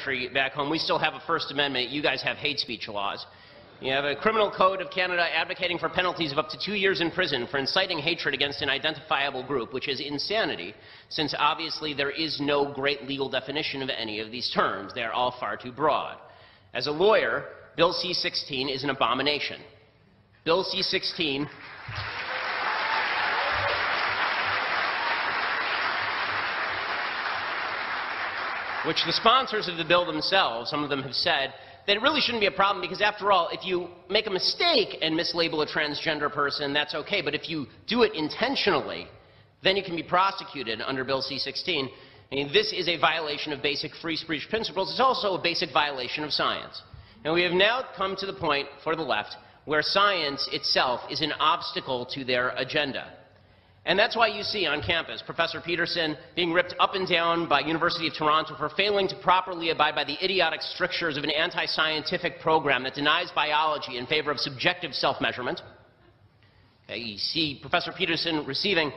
country back home, we still have a First Amendment. You guys have hate speech laws. You have a criminal code of Canada advocating for penalties of up to 2 years in prison for inciting hatred against an identifiable group, which is insanity, since obviously there is no great legal definition of any of these terms. They are all far too broad. As a lawyer, Bill C-16 is an abomination. Bill C-16 which the sponsors of the bill themselves, some of them have said, that it really shouldn't be a problem because, after all, if you make a mistake and mislabel a transgender person, that's okay. But if you do it intentionally, then you can be prosecuted under Bill C-16. I mean, this is a violation of basic free speech principles. It's also a basic violation of science. And we have now come to the point, for the left, where science itself is an obstacle to their agenda. And that's why you see on campus Professor Peterson being ripped up and down by University of Toronto for failing to properly abide by the idiotic strictures of an anti-scientific program that denies biology in favor of subjective self-measurement. Okay, you see Professor Peterson receiving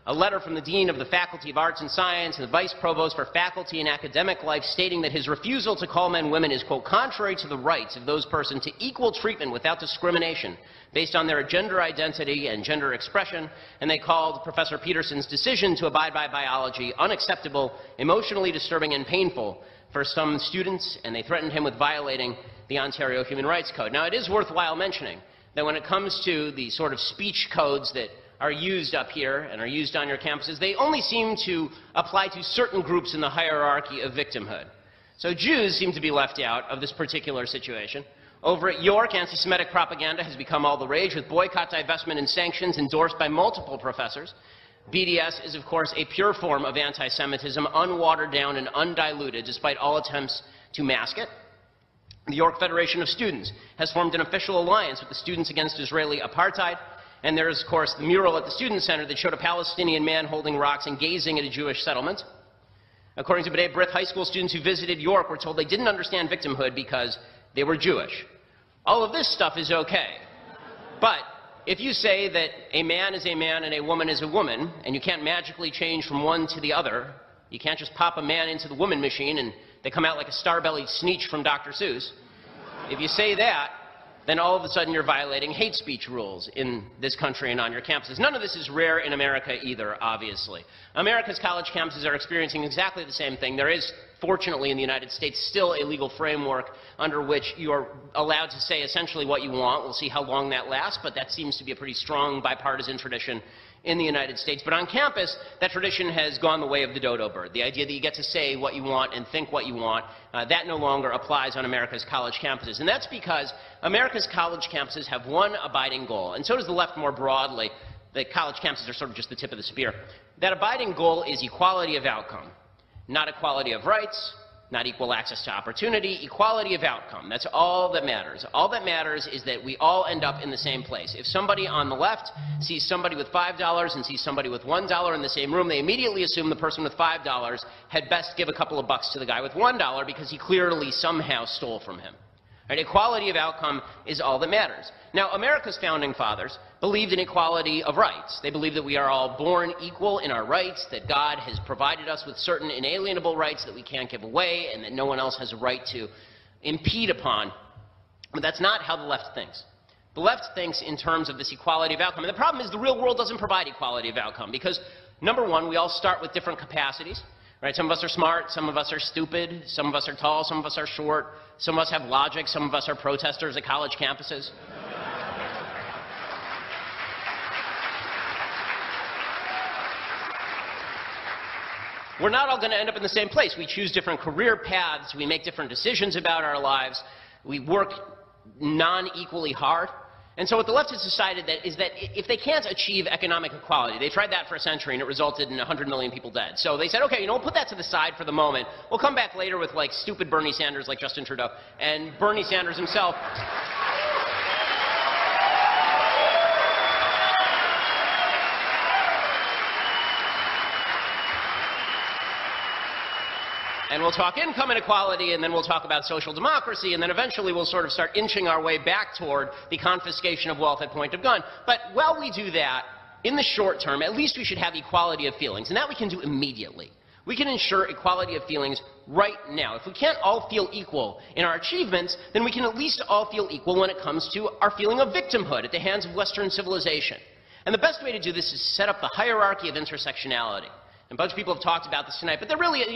a letter from the Dean of the Faculty of Arts and Science and the Vice Provost for Faculty and Academic Life stating that his refusal to call men women is, quote, contrary to the rights of those persons to equal treatment without discrimination based on their gender identity and gender expression, and they called Professor Peterson's decision to abide by biology unacceptable, emotionally disturbing, and painful for some students, and they threatened him with violating the Ontario Human Rights Code. Now, it is worthwhile mentioning that when it comes to the sort of speech codes that are used up here and are used on your campuses, they only seem to apply to certain groups in the hierarchy of victimhood. So Jews seem to be left out of this particular situation. Over at York, anti-Semitic propaganda has become all the rage, with boycott, divestment, and sanctions endorsed by multiple professors. BDS is, of course, a pure form of anti-Semitism, unwatered down and undiluted, despite all attempts to mask it. The York Federation of Students has formed an official alliance with the Students Against Israeli Apartheid. And there is, of course, the mural at the Student Center that showed a Palestinian man holding rocks and gazing at a Jewish settlement. According to B'nai B'rith, high school students who visited York were told they didn't understand victimhood because they were Jewish. All of this stuff is okay. But if you say that a man is a man and a woman is a woman, and you can't magically change from one to the other, you can't just pop a man into the woman machine and they come out like a star-bellied Sneetch from Dr. Seuss. If you say that, then all of a sudden you're violating hate speech rules in this country and on your campuses. None of this is rare in America either, obviously. America's college campuses are experiencing exactly the same thing. There is, fortunately, in the United States, still a legal framework under which you are allowed to say essentially what you want. We'll see how long that lasts, but that seems to be a pretty strong bipartisan tradition in the United States. But on campus, that tradition has gone the way of the dodo bird. The idea that you get to say what you want and think what you want, that no longer applies on America's college campuses. And that's because America's college campuses have one abiding goal, and so does the left more broadly. The college campuses are sort of just the tip of the spear. That abiding goal is equality of outcome, not equality of rights, not equal access to opportunity, equality of outcome. That's all that matters. All that matters is that we all end up in the same place. If somebody on the left sees somebody with $5 and sees somebody with $1 in the same room, they immediately assume the person with $5 had best give a couple of bucks to the guy with $1 because he clearly somehow stole from him. Right? Equality of outcome is all that matters. Now, America's founding fathers believed in equality of rights. They believed that we are all born equal in our rights, that God has provided us with certain inalienable rights that we can't give away, and that no one else has a right to impede upon. But that's not how the left thinks. The left thinks in terms of this equality of outcome. And the problem is the real world doesn't provide equality of outcome because, number one, we all start with different capacities. Right? Some of us are smart, some of us are stupid, some of us are tall, some of us are short, some of us have logic, some of us are protesters at college campuses. We're not all going to end up in the same place. We choose different career paths, we make different decisions about our lives, we work non-equally hard. And so what the left has decided is that if they can't achieve economic equality, they tried that for a century and it resulted in 100 million people dead. So they said, okay, we'll put that to the side for the moment. We'll come back later with like stupid Bernie Sanders like Justin Trudeau. And Bernie Sanders himself and we'll talk income inequality, and then we'll talk about social democracy, and then eventually we'll sort of start inching our way back toward the confiscation of wealth at point of gun. But while we do that, in the short term, at least we should have equality of feelings, and that we can do immediately. We can ensure equality of feelings right now. If we can't all feel equal in our achievements, then we can at least all feel equal when it comes to our feeling of victimhood at the hands of Western civilization. And the best way to do this is set up the hierarchy of intersectionality. And a bunch of people have talked about this tonight, but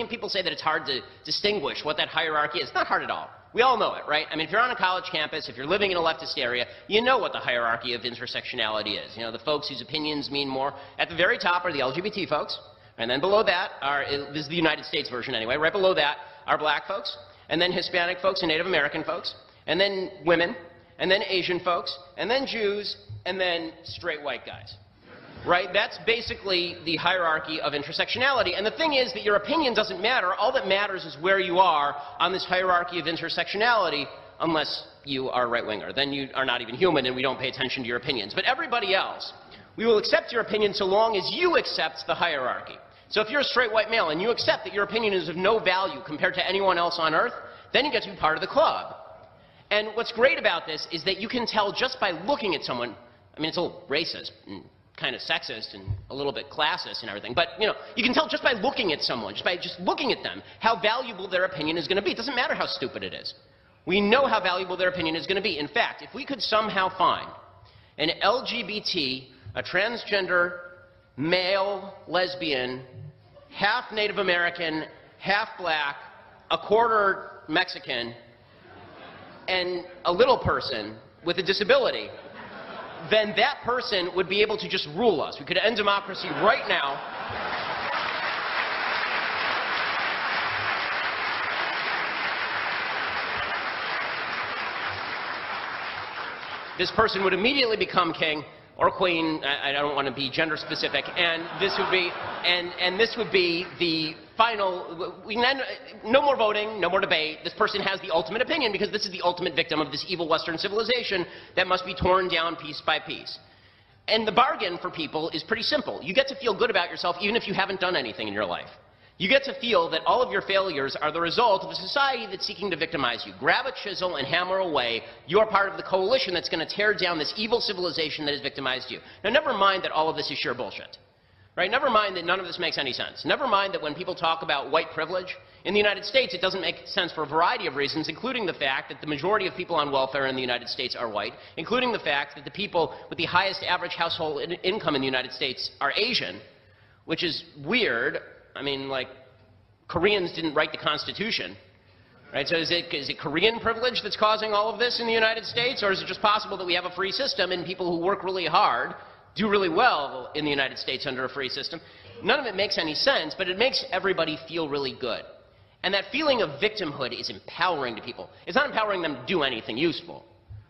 people say that it's hard to distinguish what that hierarchy is. It's not hard at all. We all know it, right? I mean, if you're on a college campus, if you're living in a leftist area, you know what the hierarchy of intersectionality is. You know, the folks whose opinions mean more. At the very top are the LGBT folks. And then below that are, this is the United States version anyway, right below that are black folks, and then Hispanic folks and Native American folks, and then women, and then Asian folks, and then Jews, and then straight white guys. Right? That's basically the hierarchy of intersectionality. And the thing is that your opinion doesn't matter. All that matters is where you are on this hierarchy of intersectionality, unless you are a right-winger. Then you are not even human, and we don't pay attention to your opinions. But everybody else, we will accept your opinion so long as you accept the hierarchy. So if you're a straight white male and you accept that your opinion is of no value compared to anyone else on earth, then you get to be part of the club. And what's great about this is that you can tell just by looking at someone. I mean, it's a little racist and kind of sexist and a little bit classist and everything, but you know, you can tell just by looking at someone, just by looking at them, how valuable their opinion is going to be. It doesn't matter how stupid it is. We know how valuable their opinion is going to be. In fact, if we could somehow find an LGBT, a transgender, male, lesbian, half Native American, half black, a quarter Mexican, and a little person with a disability, then that person would be able to just rule us. We could end democracy right now. This person would immediately become king or queen. I don't want to be gender specific, and this would be the final. No more voting, no more debate. This person has the ultimate opinion because this is the ultimate victim of this evil Western civilization that must be torn down piece by piece. And the bargain for people is pretty simple. You get to feel good about yourself even if you haven't done anything in your life. You get to feel that all of your failures are the result of a society that's seeking to victimize you. Grab a chisel and hammer away. You're part of the coalition that's going to tear down this evil civilization that has victimized you. Now, never mind that all of this is sheer bullshit. Right? Never mind that none of this makes any sense. Never mind that when people talk about white privilege, in the United States it doesn't make sense for a variety of reasons, including the fact that the majority of people on welfare in the United States are white, including the fact that the people with the highest average household income in the United States are Asian, which is weird. I mean, like, Koreans didn't write the Constitution, right? So is it Korean privilege that's causing all of this in the United States, or is it just possible that we have a free system and people who work really hard do really well in the United States under a free system? None of it makes any sense, but it makes everybody feel really good. And that feeling of victimhood is empowering to people. It's not empowering them to do anything useful.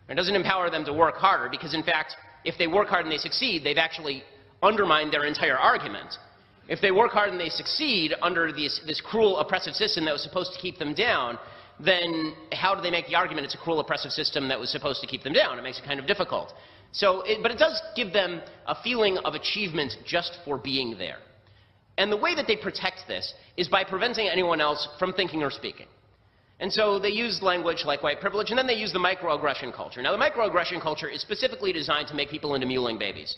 It doesn't empower them to work harder, because in fact, if they work hard and they succeed, they've actually undermined their entire argument. If they work hard and they succeed under this cruel, oppressive system that was supposed to keep them down, then how do they make the argument it's a cruel, oppressive system that was supposed to keep them down? It makes it kind of difficult. But it does give them a feeling of achievement just for being there. And the way that they protect this is by preventing anyone else from thinking or speaking. And so they use language like white privilege, and then they use the microaggression culture. Now, the microaggression culture is specifically designed to make people into mewling babies.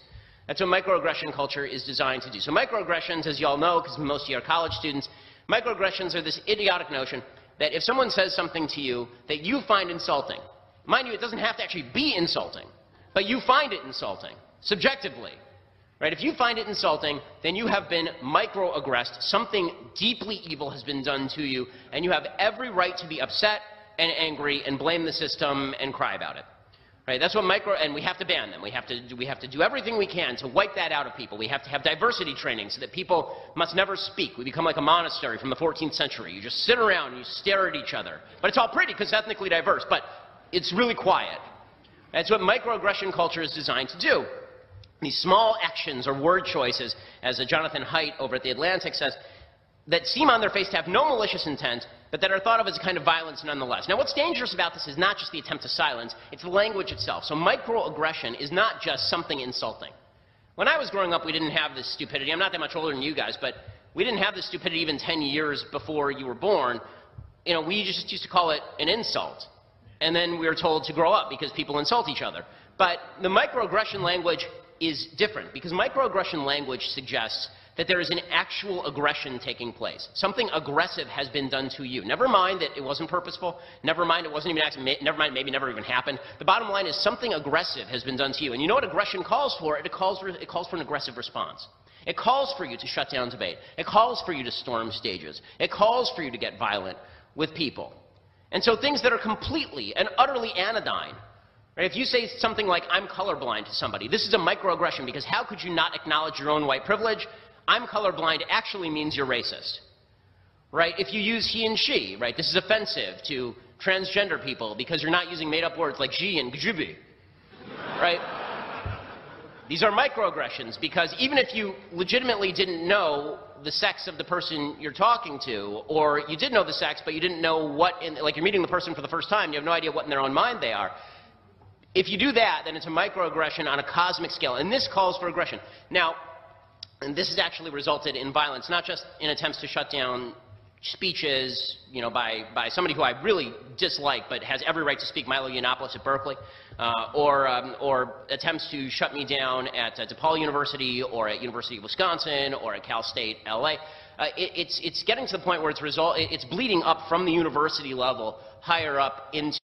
That's what microaggression culture is designed to do. So microaggressions, as you all know, because most of you are college students, microaggressions are this idiotic notion that if someone says something to you that you find insulting, mind you, it doesn't have to actually be insulting, but you find it insulting, subjectively. Right? If you find it insulting, then you have been microaggressed. Something deeply evil has been done to you, and you have every right to be upset and angry and blame the system and cry about it. Right? That's what and we have to ban them. We have to do everything we can to wipe that out of people. We have to have diversity training so that people must never speak. We become like a monastery from the 14th century. You just sit around and you stare at each other. But it's all pretty because it's ethnically diverse, but it's really quiet. That's what microaggression culture is designed to do. These small actions or word choices, as Jonathan Haidt over at The Atlantic says, that seem on their face to have no malicious intent, but that are thought of as a kind of violence nonetheless. Now, what's dangerous about this is not just the attempt to silence, it's the language itself. So microaggression is not just something insulting. When I was growing up, we didn't have this stupidity. I'm not that much older than you guys, but we didn't have this stupidity even 10 years before you were born. You know, we just used to call it an insult. And then we were told to grow up because people insult each other. But the microaggression language is different, because microaggression language suggests that there is an actual aggression taking place. Something aggressive has been done to you. Never mind that it wasn't purposeful. Never mind it wasn't even accident. Never mind maybe never even happened. The bottom line is something aggressive has been done to you. And you know what aggression calls for? It calls for an aggressive response. It calls for you to shut down debate. It calls for you to storm stages. It calls for you to get violent with people. And so things that are completely and utterly anodyne, right? If you say something like, I'm colorblind to somebody, this is a microaggression, because how could you not acknowledge your own white privilege? I'm colorblind actually means you're racist, right? If you use he and she, right, this is offensive to transgender people because you're not using made-up words like she and gjibi, right? These are microaggressions, because even if you legitimately didn't know the sex of the person you're talking to, or you did know the sex but you didn't know what, like you're meeting the person for the first time, you have no idea what in their own mind they are. If you do that, then it's a microaggression on a cosmic scale, and this calls for aggression. Now, and this has actually resulted in violence, not just in attempts to shut down speeches, you know, by somebody who I really dislike but has every right to speak, Milo Yiannopoulos at Berkeley, or attempts to shut me down at DePaul University or at University of Wisconsin or at Cal State LA. It's getting to the point where it's bleeding up from the university level higher up into